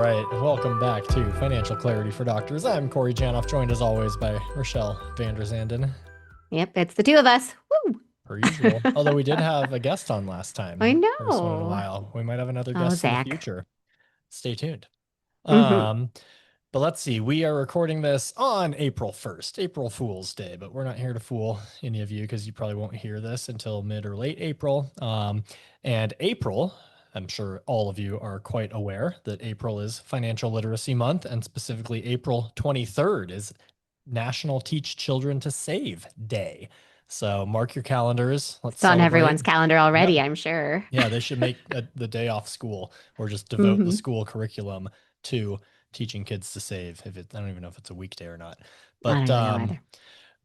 right, welcome back to Financial Clarity for Doctors. I'm Corey Janoff, joined as always by Rachelle Vanderzanden, Yep, it's the two of us. Woo! per usual. Although we did have a guest on last I time, first one in a know. while. We might have another Oh, guest in the Zach. future. Stay tuned. Hmm. Um, but let's see, we are recording this on April 1st, April Fool's Day, but we're not here to fool any of you because you probably won't hear this until mid or late April. And April, I'm sure all of you are quite aware that April is Financial Literacy Month, and specifically April 23rd is National Teach Children to Save Day. So mark your calendars. Let's It's on celebrate. everyone's calendar Yep. already, I'm sure. Yeah, they should make the day off school or just devote the Hmm. school curriculum to teaching kids to save. If it, I don't even know if it's a weekday or not, I don't but even know either.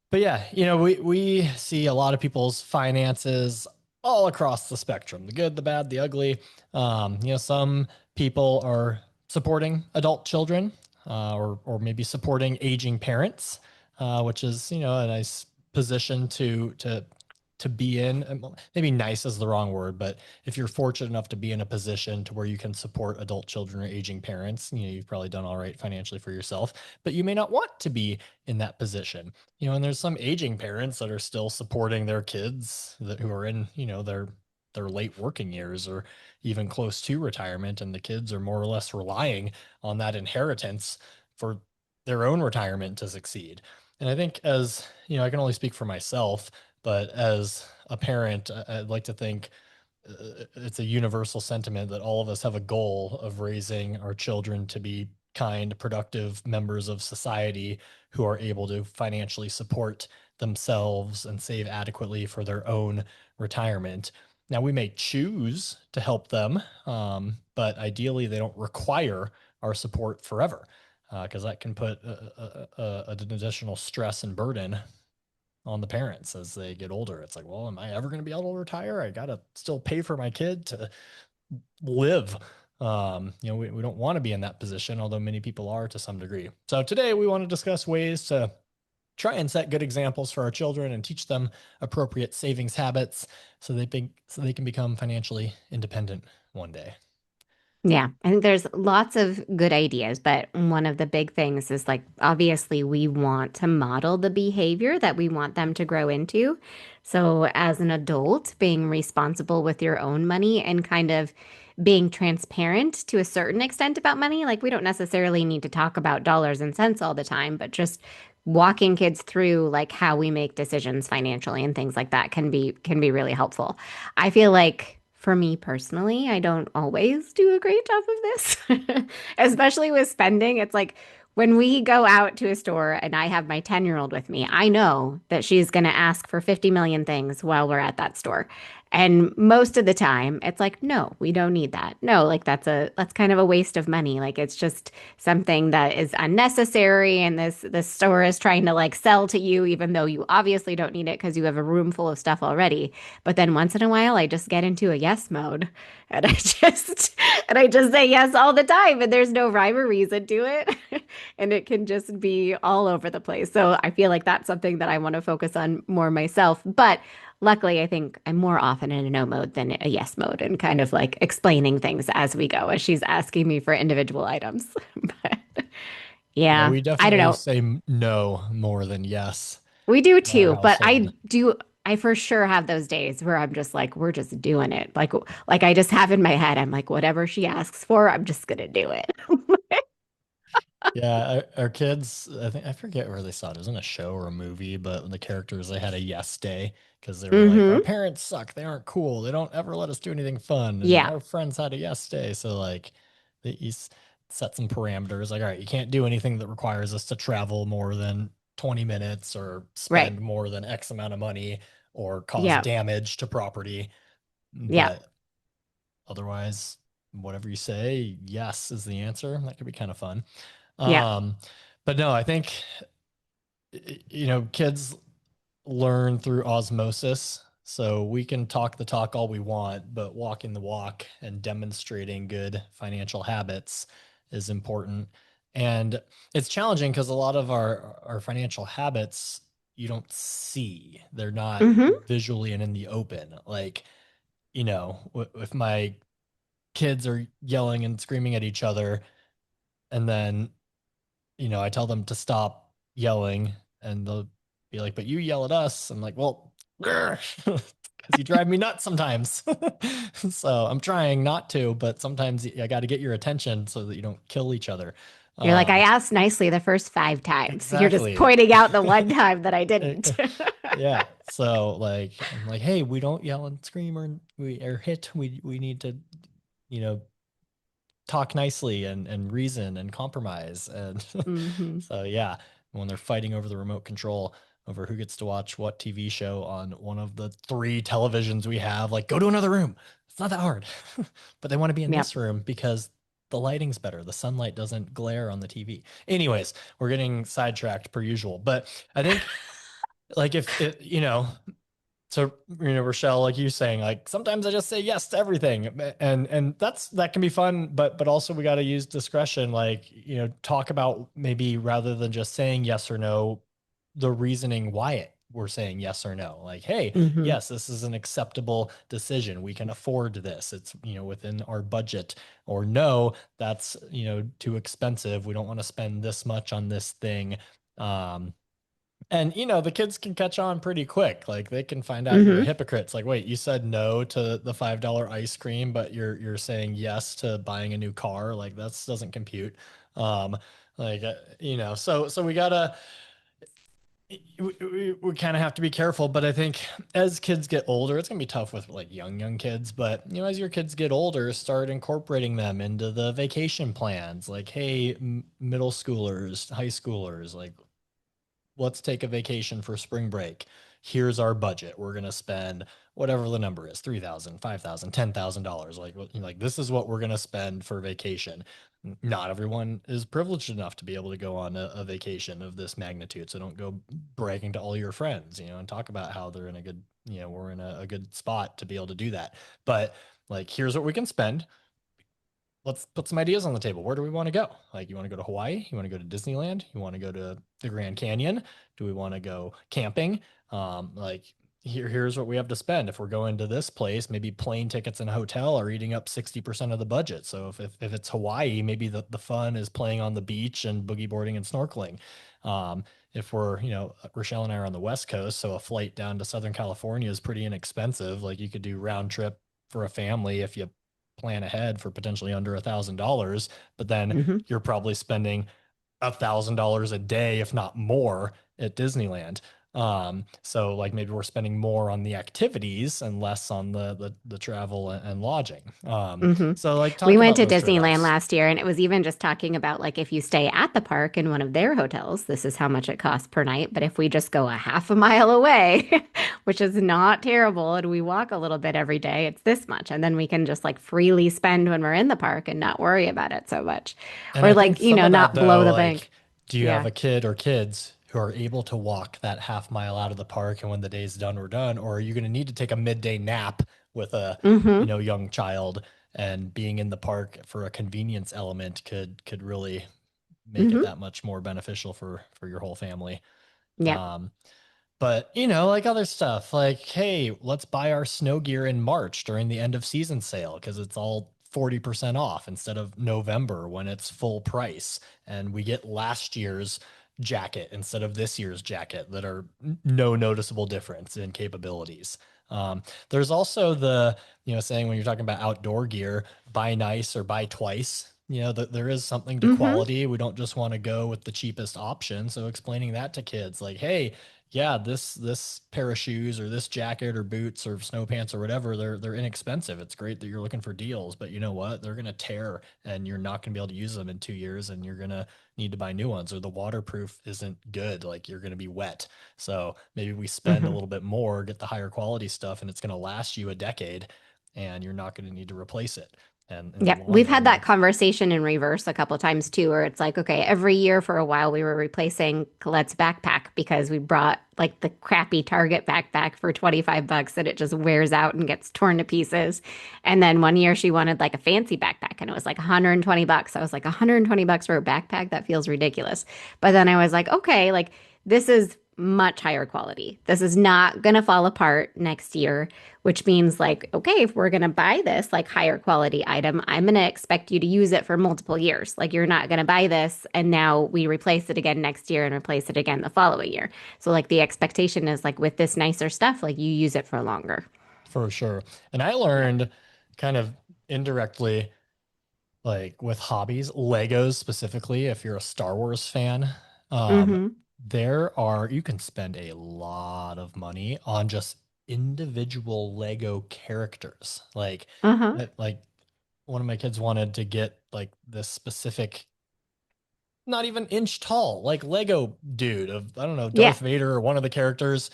but yeah, we see a lot of people's finances all across the spectrum, the good, the bad, the ugly. Some people are supporting adult children, or maybe supporting aging parents, which is a nice position to be in. Maybe nice is the wrong word, but if you're fortunate enough to be in a position to where you can support adult children or aging parents, you've probably done all right financially for yourself, but you may not want to be in that position. And there's some aging parents that are still supporting their kids who are in, their late working years or even close to retirement, and the kids are more or less relying on that inheritance for their own retirement to succeed. And I think, as I can only speak for myself, but as a parent, I'd like to think it's a universal sentiment that all of us have a goal of raising our children to be kind, productive members of society who are able to financially support themselves and save adequately for their own retirement. Now, we may choose to help them, but ideally, they don't require our support forever, because that can put an additional stress and burden on the parents as they get older. It's like, well, am I ever going to be able to retire? I got to still pay for my kid to live. We don't want to be in that position, although many people are to some degree. So today we want to discuss ways to try and set good examples for our children and teach them appropriate savings habits so they can become financially independent one day. Yeah, I think there's lots of good ideas, but one of the big things is like obviously we want to model the behavior that we want them to grow into. So, as an adult, being responsible with your own money and kind of being transparent to a certain extent about money, like we don't necessarily need to talk about dollars and cents all the time, but just walking kids through like how we make decisions financially and things like that can be really helpful. I feel like for me personally, I don't always do a great job of this, especially with spending. It's like when we go out to a store and I have my 10-year-old with me, I know that she's going to ask for 50 million things while we're at that store. And most of the time, it's like, no, we don't need that. No, like that's kind of a waste of money. Like it's just something that is unnecessary and this store is trying to like sell to you even though you obviously don't need it because you have a room full of stuff already. But then once in a while I just get into a yes mode and I just say yes all the time and there's no rhyme or reason to it. And it can just be all over the place. So I feel like that's something that I want to focus on more myself. But luckily, I think I'm more often in a no mode than a yes mode and kind of like explaining things as we go as she's asking me for individual items. But Yeah, yeah, we I don't definitely know. say no more than yes We do in our too, but household. I for sure have those days where I'm just like, we're just doing it. Like I just have in my head, I'm like, whatever she asks for, I'm just gonna do it. Yeah, our kids, I forget where they saw it. It was in a show or a movie, but the characters, they had a yes day because they were like, our Mm-hmm. parents suck. They aren't cool. They don't ever let us do anything fun. And Yeah. our friends had a yes day. So, like, set some parameters like, all right, you can't do anything that requires us to travel more than 20 minutes or Right. spend more than X amount of money or cause Yeah. damage to property. Yeah. But otherwise, whatever you say, yes is the answer. That could be kind of fun. Yeah. Um, but no, I think kids learn through osmosis. So we can talk the talk all we want, but walking the walk and demonstrating good financial habits is important. And it's challenging because a lot of our financial habits you don't see. They're not Mm-hmm. visually and in the open. Like, if my kids are yelling and screaming at each other, And then, I tell them to stop yelling and they'll be like, but you yell at us. I'm like, well, because you drive me nuts sometimes. So I'm trying not to, but sometimes I got to get your attention so that you don't kill each other. You're like, I Um, asked nicely the first 5 times. You're just exactly. pointing out the one time that I didn't. Yeah. So like I'm like, hey, we don't yell and scream or hit. We need to, you know, talk nicely and reason and compromise. And Hmm. so yeah, when they're fighting over the remote control over who gets to watch what TV show on one of the three televisions we have, like go to another room. It's not that hard. But they want to be in Yep. this room because the lighting's better. The sunlight doesn't glare on the TV. Anyways, we're getting sidetracked per usual. But I think like if it, so Rachelle, like you saying, like sometimes I just say yes to everything, and that can be fun, but also we got to use discretion. Like talk about maybe rather than just saying yes or no, the reasoning why we're saying yes or no. Like, hey, Hmm. yes, this is an acceptable decision. We can afford this. It's within our budget. Or no, that's too expensive. We don't want to spend this much on this thing. Um, and the kids can catch on pretty quick. Like they can find out you're a Hmm. hypocrite. It's like, wait, you said no to the $5 ice cream, but you're saying yes to buying a new car. Like that doesn't compute. Um, so we gotta we kind of have to be careful. But I think as kids get older, it's gonna be tough with like young kids. But as your kids get older, start incorporating them into the vacation plans. Like, hey, middle schoolers, high schoolers, like let's take a vacation for spring break. Here's our budget. We're going to spend whatever the number is, 3,000, 5,000, $10,000. Like this is what we're going to spend for vacation. Not everyone is privileged enough to be able to go on a vacation of this magnitude. So don't go bragging to all your friends, and talk about how they're in a good, we're in a good spot to be able to do that. But like, here's what we can spend. Let's put some ideas on the table. Where do we want to go? Like, you want to go to Hawaii? You want to go to Disneyland? You want to go to the Grand Canyon? Do we want to go camping? Like, here's what we have to spend. If we're going to this place, maybe plane tickets and hotel are eating up 60% of the budget. So if it's Hawaii, maybe the fun is playing on the beach and boogie boarding and snorkeling. If we're, Rochelle and I are on the West Coast, so a flight down to Southern California is pretty inexpensive. Like, you could do round trip for a family if you plan ahead for potentially under $1,000, but then Hmm. you're probably spending $1,000 a day, if not more, at Disneyland. So like maybe we're spending more on the activities and less on the travel and lodging. Hmm. So like We talk went about to those Disneyland trade-offs. last year, and it was even just talking about like if you stay at the park in one of their hotels, this is how much it costs per night. But if we just go a half a mile away, which is not terrible, and we walk a little bit every day, it's this much. And then we can just like freely spend when we're in the park and not worry about it so much. And Or I think like, some of that not blow though, the bank. like, do you have Yeah. a kid or kids who are able to walk that half mile out of the park and when the day's done, we're done? Or are you going to need to take a midday nap with a, Hmm. young child, and being in the park for a convenience element could really make it Hmm. that much more beneficial for your whole family. Yep. Um, but like other stuff, like, hey, let's buy our snow gear in March during the end of season sale because it's all 40% off instead of November when it's full price. And we get last year's jacket instead of this year's jacket that are no noticeable difference in capabilities. There's also the, saying when you're talking about outdoor gear, buy nice or buy twice. That there is something to Hmm. quality. We don't just want to go with the cheapest option. So explaining that to kids, like, hey, yeah, this pair of shoes or this jacket or boots or snow pants or whatever, they're inexpensive. It's great that you're looking for deals, but you know what? They're gonna tear and you're not gonna be able to use them in 2 years and you're gonna need to buy new ones, or the waterproof isn't good. Like you're gonna be wet. So maybe we spend a Hmm. little bit more, get the higher quality stuff, and it's gonna last you a decade and you're not gonna need to replace it. And in the Yeah, long we've had run, that that's conversation in reverse a couple of times too, where it's like, okay, every year for a while we were replacing Colette's backpack because we brought like the crappy Target backpack for 25 bucks that it just wears out and gets torn to pieces. And then one year she wanted like a fancy backpack and it was like 120 bucks. I was like, 120 bucks for a backpack? That feels ridiculous. But then I was like, okay, like this is much higher quality. This is not going to fall apart next year, which means like, okay, if we're going to buy this like higher quality item, I'm going to expect you to use it for multiple years. Like you're not going to buy this and now we replace it again next year and replace it again the following year. So like the expectation is like with this nicer stuff, like you use it for longer. For sure. And I Yeah. learned kind of indirectly, like with hobbies, Legos specifically, if you're a Star Wars fan, um, Mm-hmm. you can spend a lot of money on just individual Lego characters. Uh-huh. Like one of my kids wanted to get like this specific, not even inch tall, like Lego dude of, I don't know, Yeah. Darth Vader or one of the characters.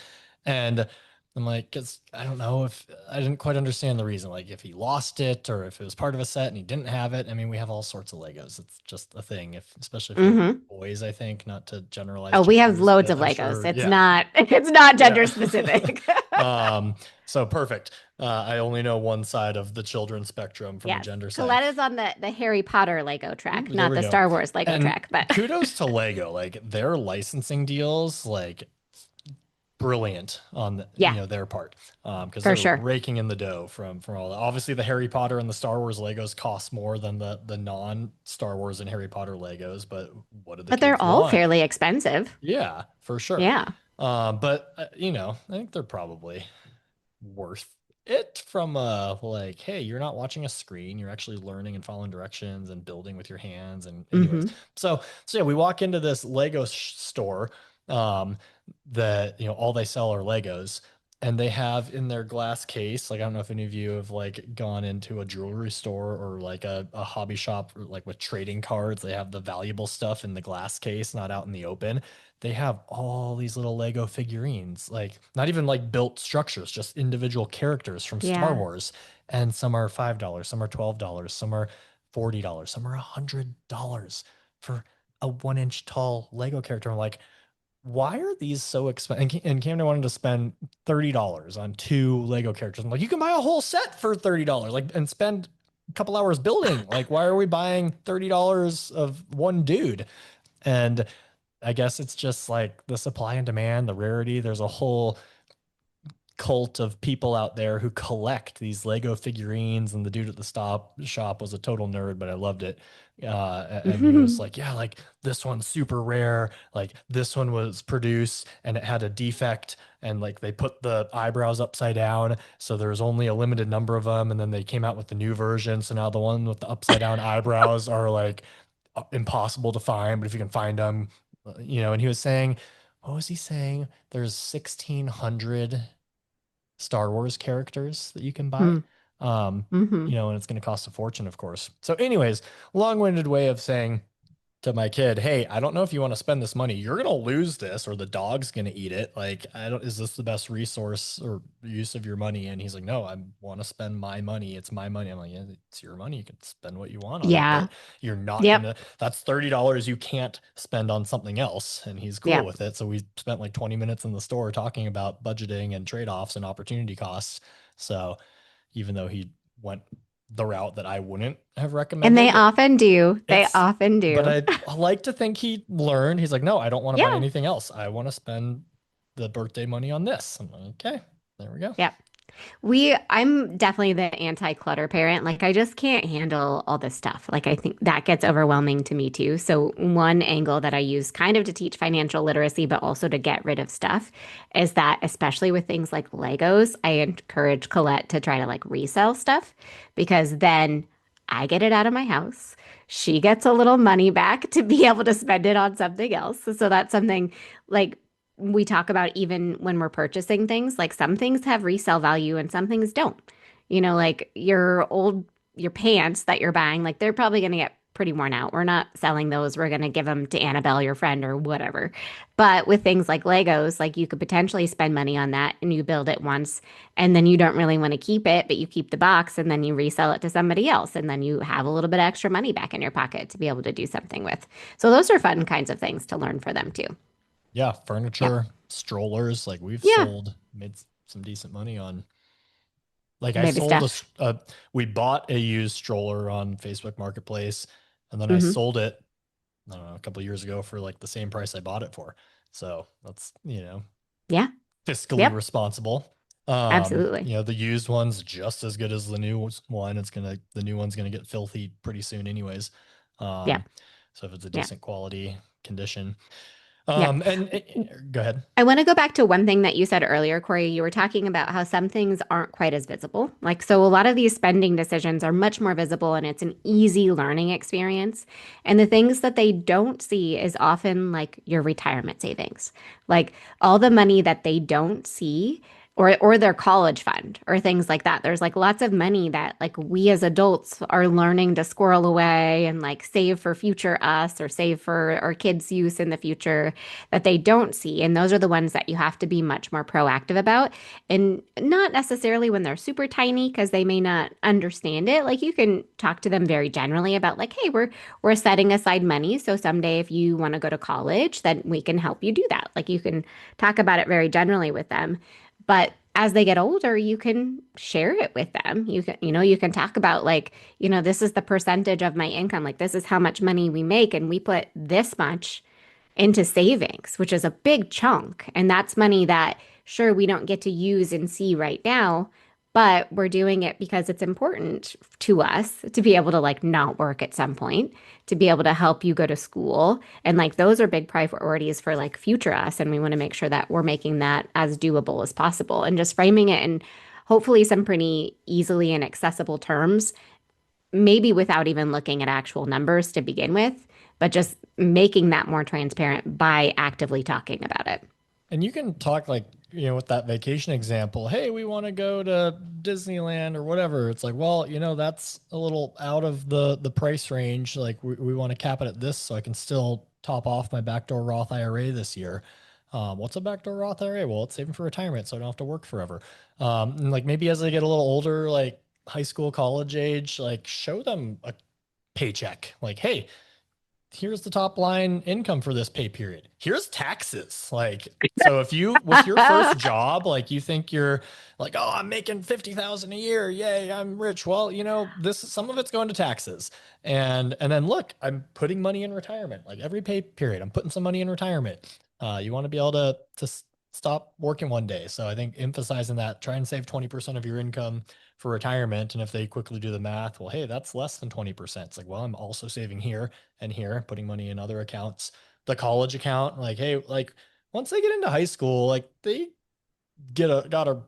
And I'm like, because I don't know if I didn't quite understand the reason, like if he lost it or if it was part of a set and he didn't have it. I mean, we have all sorts of Legos. It's just a thing, if especially if you have Mm-hmm. boys, I think, not to generalize Oh, we have genders, loads but of I'm Legos. sure, It's yeah. not it's not Yeah. gender specific. um, so perfect. I only know one side of the children's spectrum from a Yes. gender side. Colette is on the Harry Potter Lego Ooh, track, there not we the go. Star Wars Lego And track, but kudos to Lego, like their licensing deals, like brilliant on yeah, their part, because for they're sure. raking in the dough from all that. Obviously, the Harry Potter and the Star Wars Legos cost more than the non Star Wars and Harry Potter Legos, but what do the But they're kids all want? fairly expensive. Yeah, for sure. Yeah. But I think they're probably worth it from like, hey, you're not watching a screen, you're actually learning and following directions and building with your hands. And anyways, Hmm. so yeah, we walk into this Lego store, um that all they sell are Legos, and they have in their glass case, like I don't know if any of you have like gone into a jewelry store or like a hobby shop, like with trading cards, they have the valuable stuff in the glass case, not out in the open. They have all these little Lego figurines, like not even like built structures, just individual characters from Star Yeah. Wars. And some are $5, some are $12, some are $40, some are $100 for a 1 inch tall Lego character. I'm like, why are these so expensive? And Camden wanted to spend $30 on two Lego characters. I'm like, you can buy a whole set for $30, like, and spend a couple hours building. Like, why are we buying $30 of one dude? And I guess it's just like the supply and demand, the rarity. There's a whole cult of people out there who collect these Lego figurines, and the dude at the stop shop was a total nerd, but I loved it. And he was like, yeah, like this one's super rare. Like this one was produced and it had a defect, and like they put the eyebrows upside down, so there's only a limited number of them. And then they came out with the new version, so now the one with the upside down eyebrows are like impossible to find, but if you can find them, and he was saying, what was he saying? There's 1,600 Star Wars characters that you can buy. Mm-hmm. And it's going to cost a fortune, of course. So, anyways, long-winded way of saying to my kid, hey, I don't know if you want to spend this money. You're going to lose this, or the dog's going to eat it. Like, is this the best resource or use of your money? And he's like, no, I want to spend my money. It's my money. I'm like, yeah, it's your money. You can spend what you want on it, Yeah. but you're not going Yep. to, that's $30 you can't spend on something else. And he's cool Yeah. with it. So we spent like 20 minutes in the store talking about budgeting and trade-offs and opportunity costs. So even though he went the route that I wouldn't have And they recommended, often do. They it's, often but do. I like to think he learned. He's like, no, I don't want to buy Yeah. anything else. I want to spend the birthday money on this. I'm like, okay, there we go. Yep. I'm definitely the anti-clutter parent. Like I just can't handle all this stuff. Like I think that gets overwhelming to me too. So one angle that I use kind of to teach financial literacy, but also to get rid of stuff is that especially with things like Legos, I encourage Colette to try to like resell stuff because then I get it out of my house. She gets a little money back to be able to spend it on something else. So that's something like we talk about even when we're purchasing things, like some things have resale value and some things don't. Like your pants that you're buying, like they're probably going to get pretty worn out. We're not selling those. We're going to give them to Annabelle, your friend, or whatever. But with things like Legos, like you could potentially spend money on that and you build it once and then you don't really want to keep it, but you keep the box and then you resell it to somebody else. And then you have a little bit of extra money back in your pocket to be able to do something with. So those are fun kinds of things to learn for them too. Yeah, Yep. furniture, strollers, like we've Yeah. made some decent money on. Like I Baby sold stuff. we bought a used stroller on Facebook Marketplace, and then I Hmm. sold it, I don't know, a couple of years ago for like the same price I bought it for. So that's, Yeah. fiscally Yep. responsible. Absolutely. The used one's just as good as the new one. The new one's gonna get filthy pretty soon anyways. Um, Yep. so if it's a Yep. decent quality condition. Yep. Go ahead. I want to go back to one thing that you said earlier, Corey. You were talking about how some things aren't quite as visible. Like, so a lot of these spending decisions are much more visible and it's an easy learning experience. And the things that they don't see is often like your retirement savings, like all the money that they don't see. Or their college fund or things like that. There's like lots of money that like we as adults are learning to squirrel away and like save for future us or save for our kids' use in the future that they don't see. And those are the ones that you have to be much more proactive about. And not necessarily when they're super tiny because they may not understand it. Like you can talk to them very generally about like, hey, we're setting aside money. So someday if you want to go to college, then we can help you do that. Like you can talk about it very generally with them. But as they get older, you can share it with them. You can talk about like, this is the percentage of my income. Like this is how much money we make, and we put this much into savings, which is a big chunk. And that's money that, sure, we don't get to use and see right now, but we're doing it because it's important to us to be able to like not work at some point, to be able to help you go to school. And like those are big priorities for like future us. And we want to make sure that we're making that as doable as possible and just framing it in hopefully some pretty easily and accessible terms, maybe without even looking at actual numbers to begin with, but just making that more transparent by actively talking about it. And you can talk like, with that vacation example, hey, we want to go to Disneyland or whatever. It's like, well, that's a little out of the price range. Like we want to cap it at this so I can still top off my backdoor Roth IRA this year. What's a backdoor Roth IRA? Well, it's saving for retirement, so I don't have to work forever. And like maybe as they get a little older, like high school, college age, like show them a paycheck. Like, hey, here's the top line income for this pay period. Here's taxes. Like, so if you, with your first job, like you think you're like, oh, I'm making 50,000 a year. Yay, I'm rich. Well, some of it's going to taxes. And then look, I'm putting money in retirement. Like every pay period, I'm putting some money in retirement. You want to be able to stop working one day. So I think emphasizing that, try and save 20% of your income for retirement. And if they quickly do the math, well, hey, that's less than 20%. It's like, well, I'm also saving here and here, putting money in other accounts. The college account, like, hey, like once they get into high school, like they got a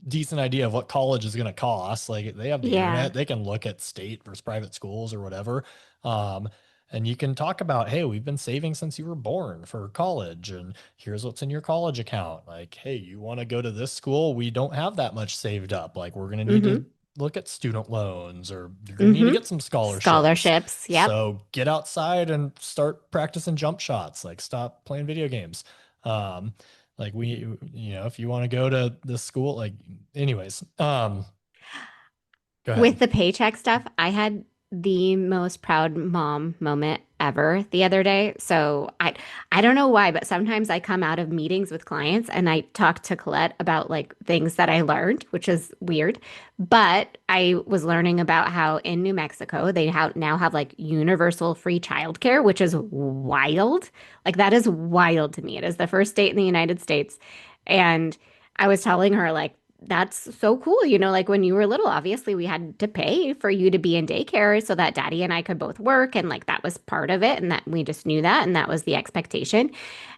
decent idea of what college is going to cost. Like they have the Yeah. internet, they can look at state versus private schools or whatever. Um, and you can talk about, hey, we've been saving since you were born for college, and here's what's in your college account. Like, hey, you want to go to this school? We don't have that much saved up. Like, we're going to need to Mm-hmm. look at student loans, or you're going to need to Mm-hmm. get some scholarships. Scholarships. Yep. So get outside and start practicing jump shots. Like, stop playing video games. Um, like if you want to go to the school, like, anyways, go ahead. With the paycheck stuff, I had the most proud mom moment ever the other day. So I don't know why, but sometimes I come out of meetings with clients and I talk to Colette about like things that I learned, which is weird. But I was learning about how in New Mexico now have like universal free childcare, which is wild. Like that is wild to me. It is the first state in the United States. And I was telling her like that's so cool. Like when you were little, obviously we had to pay for you to be in daycare so that daddy and I could both work. And like that was part of it. And that we just knew that. And that was the expectation.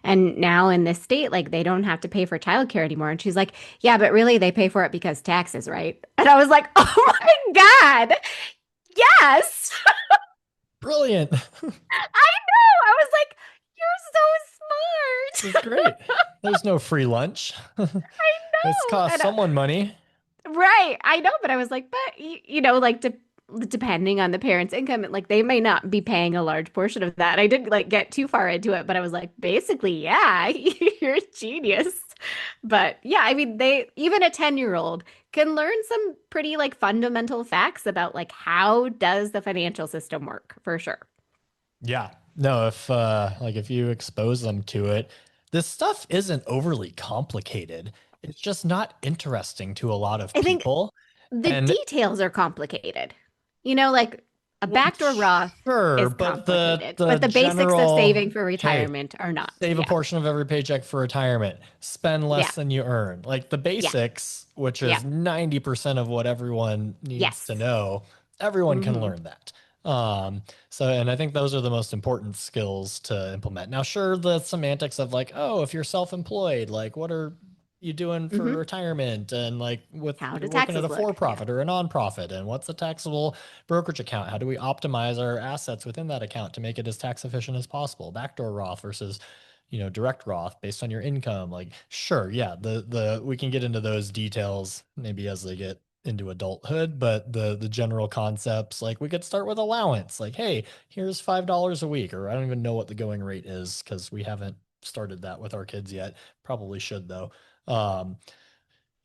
And now in this state, like they don't have to pay for childcare anymore. And she's like, yeah, but really they pay for it because taxes, right? And I was like, oh my God, yes. Brilliant. I know. I was like, This you're is so smart. great. There's no free lunch. It's No. cost someone money. Right. I know, but I was like, but like depending on the parent's income, like they may not be paying a large portion of that. I didn't like get too far into it, but I was like, basically, yeah, you're a genius. But yeah, I mean, they even a 10-year-old can learn some pretty like fundamental facts about like how does the financial system work for sure. Yeah. No, if you expose them to it, this stuff isn't overly complicated. It's just not interesting to a lot of I think people. the And details are complicated. Like A Well, backdoor Roth sure, is but complicated, the but the basics of general, saving for hey, retirement are not. save a Yeah. portion of every paycheck for retirement, spend Yeah. less than you earn. Like the Yeah. basics, which Yeah. is 90% of what everyone needs to Yes. know, everyone can Mm-hmm. learn that. Um, and I think those are the most important skills to implement. Now, sure, the semantics of like, oh, if you're self-employed, like what are you doing for Mm-hmm. retirement? And like with How do you're working at taxes a look? Yeah. for-profit or a nonprofit, and what's a taxable brokerage account? How do we optimize our assets within that account to make it as tax efficient as possible? Backdoor Roth versus, direct Roth based on your income. Like, sure, yeah, the we can get into those details maybe as they get into adulthood, but the general concepts, like we could start with allowance. Like, hey, here's $5 a week, or I don't even know what the going rate is because we haven't started that with our kids yet. Probably should though. Um,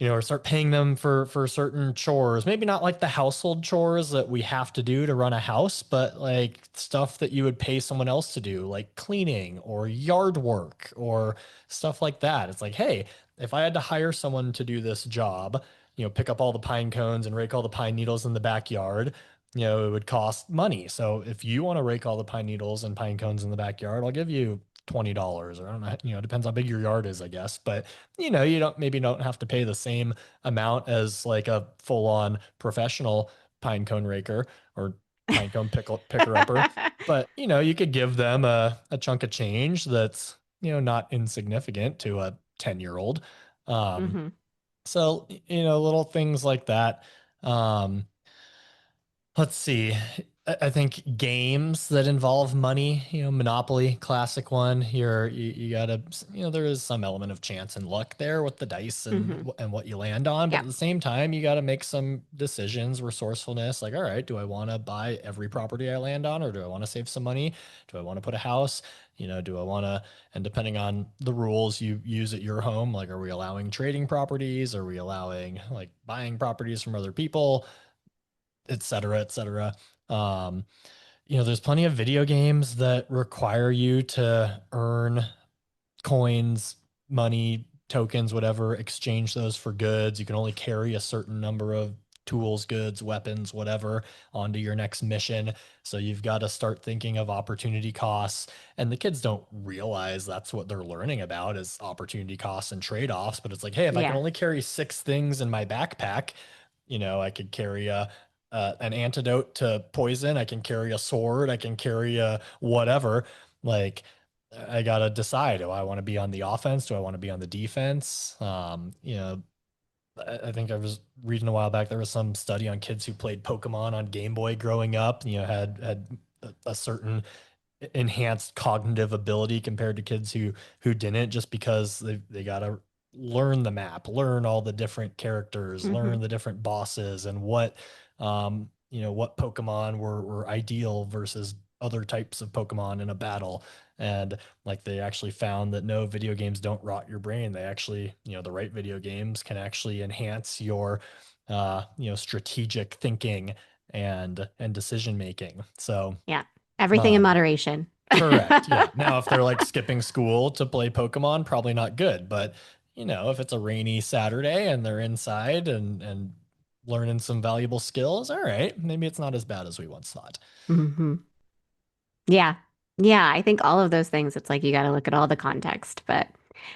or start paying them for certain chores. Maybe not like the household chores that we have to do to run a house, but like stuff that you would pay someone else to do, like cleaning or yard work or stuff like that. It's like, hey, if I had to hire someone to do this job, pick up all the pine cones and rake all the pine needles in the backyard, it would cost money. So if you want to rake all the pine needles and pine cones in the backyard, I'll give you $20, or I don't know, it depends how big your yard is, I guess. But you don't have to pay the same amount as like a full-on professional pine cone raker or pine cone picker upper. But you could give them a chunk of change that's not insignificant to a 10-year-old. Um, Mm-hmm. so little things like that. Um, Let's see. I think games that involve money, Monopoly, classic one. You gotta, there is some element of chance and luck there with the dice Mm-hmm. and what you land on, but Yeah. at the same time, you got to make some decisions, resourcefulness. Like, all right, do I want to buy every property I land on, or do I want to save some money? Do I want to put a house? Do I want to? And depending on the rules you use at your home, like, are we allowing trading properties? Are we allowing like buying properties from other people? Et cetera, et cetera. Um, there's plenty of video games that require you to earn coins, money, tokens, whatever, exchange those for goods. You can only carry a certain number of tools, goods, weapons, whatever, onto your next mission. So you've got to start thinking of opportunity costs. And the kids don't realize that's what they're learning about is opportunity costs and trade-offs. But it's like, hey, if I can Yeah. only carry 6 things in my backpack, I could carry an antidote to poison. I can carry a sword. I can carry a whatever. Like, I gotta decide. Do I want to be on the offense? Do I want to be on the defense? I think I was reading a while back. There was some study on kids who played Pokemon on Game Boy growing up. Had a certain enhanced cognitive ability compared to kids who didn't, just because they got to learn the map, learn all the different characters, Mm-hmm. learn the different bosses, and what Pokemon were ideal versus other types of Pokemon in a battle. And like they actually found that no, video games don't rot your brain. They actually, the right video games can actually enhance your strategic thinking and decision making. So Yeah. Everything in um, moderation. correct. Yeah. Now, if they're like skipping school to play Pokemon, probably not good. But if it's a rainy Saturday and they're inside and learning some valuable skills, all right, maybe it's not as bad as we once thought. Mm-hmm. Yeah. Yeah. I think all of those things, it's like you got to look at all the context. But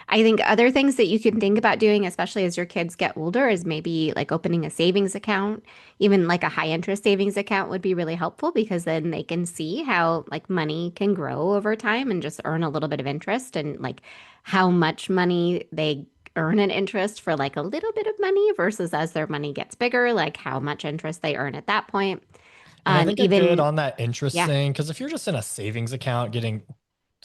I think other things that you can think about doing, especially as your kids get older, is maybe like opening a savings account. Even like a high interest savings account would be really helpful because then they can see how like money can grow over time and just earn a little bit of interest and like how much money they earn in interest for like a little bit of money versus as their money gets bigger, like how much interest they earn at that point. And I think a good Even, on that interest yeah. thing, because if you're just in a savings account getting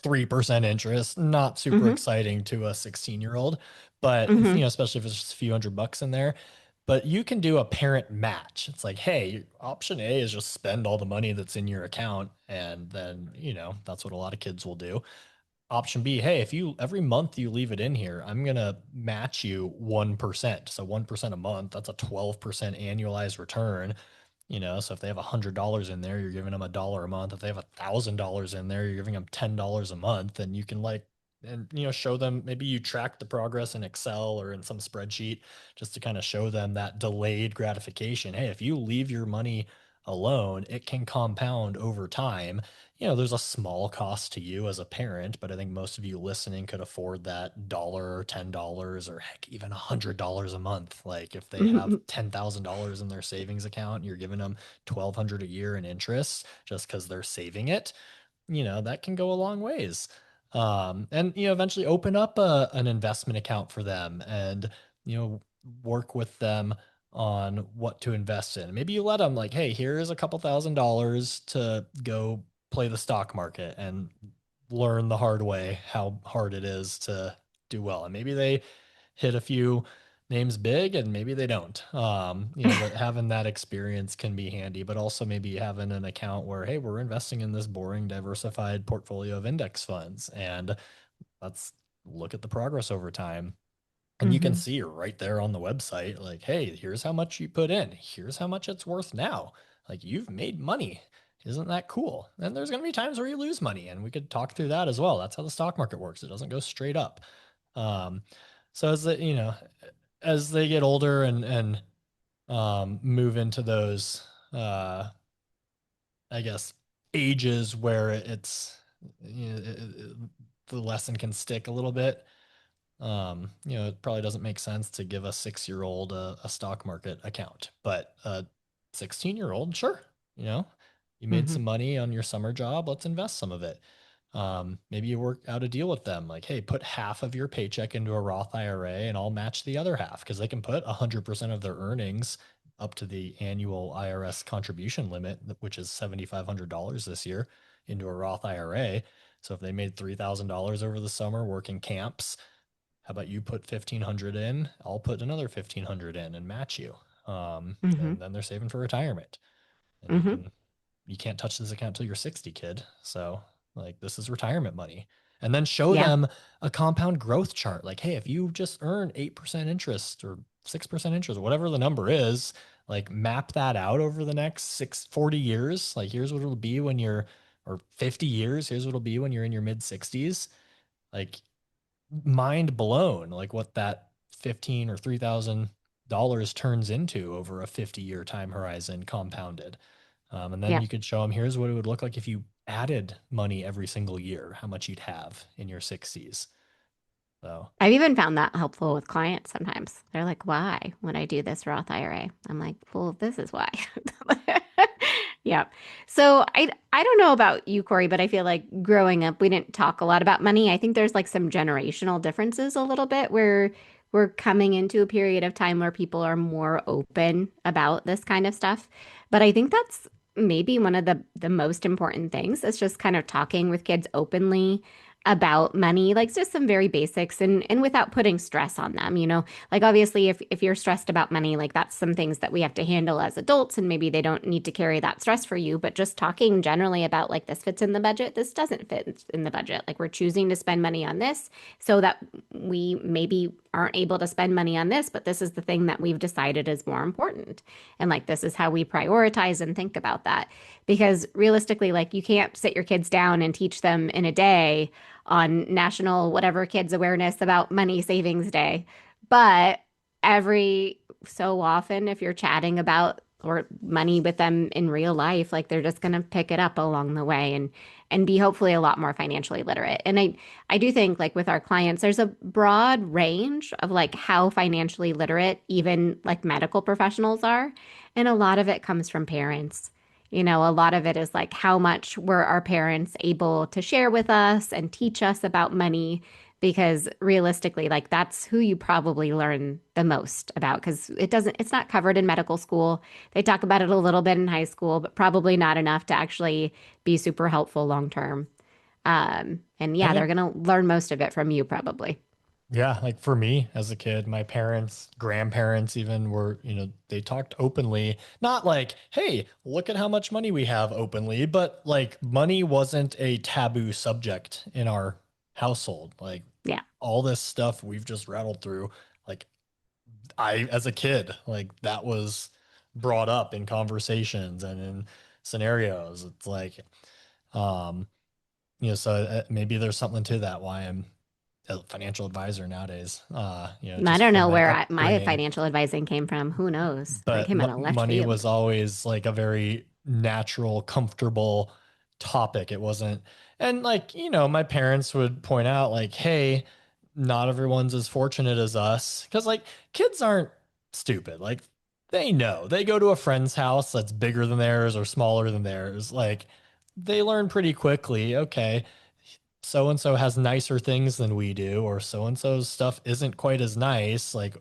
3% interest, not super Mm-hmm. exciting to a 16-year-old, but Mm-hmm. especially if it's just a few $100 in there. But you can do a parent match. It's like, hey, option A is just spend all the money that's in your account, and then that's what a lot of kids will do. Option B, hey, if you every month you leave it in here, I'm gonna match you 1%. So 1% a month, that's a 12% annualized return. So if they have $100 in there, you're giving them $1 a month. If they have $1,000 in there, you're giving them $10 a month. And you can show them, maybe you track the progress in Excel or in some spreadsheet just to kind of show them that delayed gratification. Hey, if you leave your money alone, it can compound over time. There's a small cost to you as a parent, but I think most of you listening could afford that dollar or $10 or heck, even $100 a month. Like if they have $10,000 in their savings account and you're giving them 1,200 a year in interest just because they're saving it, that can go a long ways. And eventually open up an investment account for them and you know work with them on what to invest in. Maybe you let them like, hey, here's a couple $1,000 to go play the stock market and learn the hard way how hard it is to do well. And maybe they hit a few names big and maybe they don't. But having that experience can be handy, but also maybe having an account where, hey, we're investing in this boring diversified portfolio of index funds and let's look at the progress over time. And you can Hmm. see right there on the website, like, hey, here's how much you put in. Here's how much it's worth now. Like, you've made money. Isn't that cool? And there's going to be times where you lose money, and we could talk through that as well. That's how the stock market works. It doesn't go straight up. Um, so as they get older and move into those, uh, I guess, ages where it's the lesson can stick a little bit. It probably doesn't make sense to give a 6-year-old a stock market account, but a 16-year-old, sure. You know, you made Hmm. some money on your summer job. Let's invest some of it. Maybe you work out a deal with them, like, hey, put half of your paycheck into a Roth IRA and I'll match the other half because they can put 100% of their earnings up to the annual IRS contribution limit, which is $7,500 this year, into a Roth IRA. So if they made $3,000 over the summer working camps, how about you put 1,500 in? I'll put another 1,500 in and match you. Hmm. And then they're saving for retirement. And Hmm. you can't touch this account till you're 60, kid. So like this is retirement money. And then show Yeah. them a compound growth chart. Like, hey, if you just earn 8% interest or 6% interest, or whatever the number is, like map that out over the next 40 years. Like here's what it'll be when you're, or 50 years, here's what it'll be when you're in your mid 60s. Like mind blown like what that 15 or $3,000 turns into over a 50-year time horizon compounded. And then Yeah. you could show them here's what it would look like if you added money every single year, how much you'd have in your 60s. So I've even found that helpful with clients sometimes. They're like, why would I do this Roth IRA? I'm like, well, this is why. Yeah. So I don't know about you, Corey, but I feel like growing up, we didn't talk a lot about money. I think there's like some generational differences a little bit where we're coming into a period of time where people are more open about this kind of stuff. But I think that's maybe one of the most important things. It's just kind of talking with kids openly about money, like just some very basics and without putting stress on them, you know. Like obviously if you're stressed about money, like that's some things that we have to handle as adults and maybe they don't need to carry that stress for you, but just talking generally about like this fits in the budget, this doesn't fit in the budget. Like we're choosing to spend money on this so that we maybe aren't able to spend money on this, but this is the thing that we've decided is more important. And like this is how we prioritize and think about that. Because realistically, like you can't sit your kids down and teach them in a day on National whatever kids awareness about money savings day. But every so often, if you're chatting about or money with them in real life, like they're just gonna pick it up along the way and be hopefully a lot more financially literate. And I do think like with our clients, there's a broad range of like how financially literate even like medical professionals are. And a lot of it comes from parents. You know, a lot of it is like how much were our parents able to share with us and teach us about money? Because realistically, like that's who you probably learn the most about because it's not covered in medical school. They talk about it a little bit in high school, but probably not enough to actually be super helpful long term. And I yeah, they're think, going to learn most of it from you probably. yeah, like for me as a kid, my parents, grandparents even were, they talked openly, not like, hey, look at how much money we have openly, but like money wasn't a taboo subject in our household. Like Yeah. all this stuff we've just rattled through, like as a kid, like that was brought up in conversations and in scenarios. It's like, um, so maybe there's something to that why I'm a financial advisor nowadays, I just don't from know my where my upbringing. financial advising came from. Who knows? That But came out of left money field. was always like a very natural, comfortable topic. It wasn't, and like, my parents would point out, like, hey, not everyone's as fortunate as us. Cause like kids aren't stupid. Like they know they go to a friend's house that's bigger than theirs or smaller than theirs. Like they learn pretty quickly, okay, so and so has nicer things than we do, or so and so's stuff isn't quite as nice. Like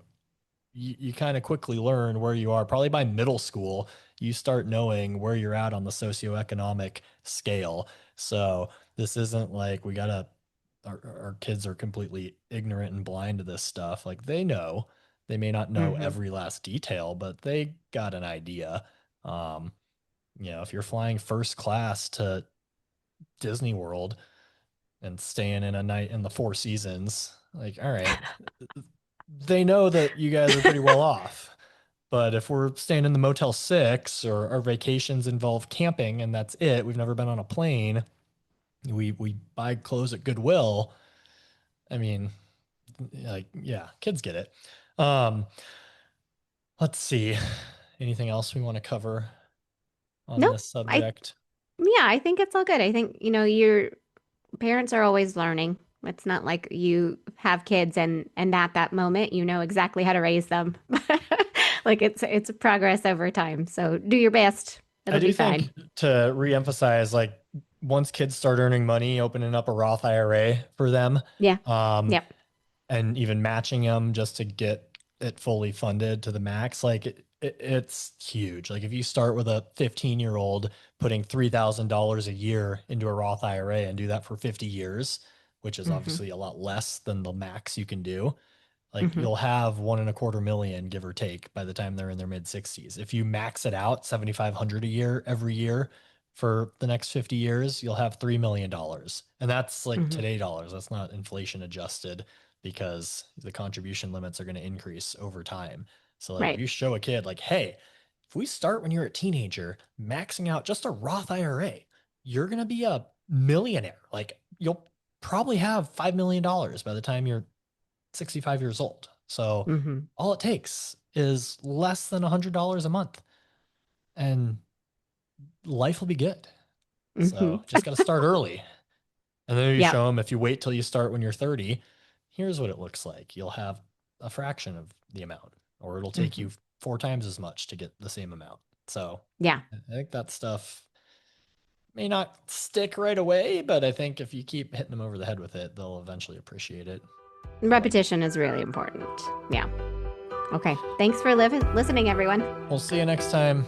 you kind of quickly learn where you are. Probably by middle school, you start knowing where you're at on the socioeconomic scale. So this isn't like our kids are completely ignorant and blind to this stuff. Like they know, they may not know Mm-hmm. every last detail, but they got an idea. Um, if you're flying first class to Disney World and staying in a night in the Four Seasons, like, all right, they know that you guys are pretty well off. But if we're staying in the Motel 6 or our vacations involve camping and that's it, we've never been on a plane, we buy clothes at Goodwill. I mean, like, yeah, kids get it. Um, let's see. Anything else we want to cover on Nope. this I subject? Yeah, I think it's all good. I think, your parents are always learning. It's not like you have kids and at that moment you know exactly how to raise them. Like it's a progress over time. So do your best. I It'll do be fine. think to reemphasize, like, once kids start earning money, opening up a Roth IRA for them, Yeah. um, Yep. and even matching them just to get it fully funded to the max, like it's huge. Like if you start with a 15-year-old putting $3,000 a year into a Roth IRA and do that for 50 years, which is Mm-hmm. obviously a lot less than the max you can do, like Mm-hmm. you'll have 1.25 million, give or take, by the time they're in their mid 60s. If you max it out 7,500 a year every year for the next 50 years, you'll have $3 million. And that's like Mm-hmm. today dollars. That's not inflation adjusted because the contribution limits are going to increase over time. So like if Right. you show a kid like, hey, if we start when you're a teenager, maxing out just a Roth IRA, you're going to be a millionaire. Like you'll probably have $5 million by the time you're 65 years old. So Mm-hmm. all it takes is less than $100 a month and life will be good. Mm-hmm. So just got to start early. And then you Yep. show them, if you wait till you start when you're 30, here's what it looks like. You'll have a fraction of the amount, or it'll take Mm-hmm. you 4 times as much to get the same amount. So Yeah. I think that stuff may not stick right away, but I think if you keep hitting them over the head with it, they'll eventually appreciate it. So Repetition is really important. Yeah. Okay. Thanks for listening, everyone. we'll see you next time.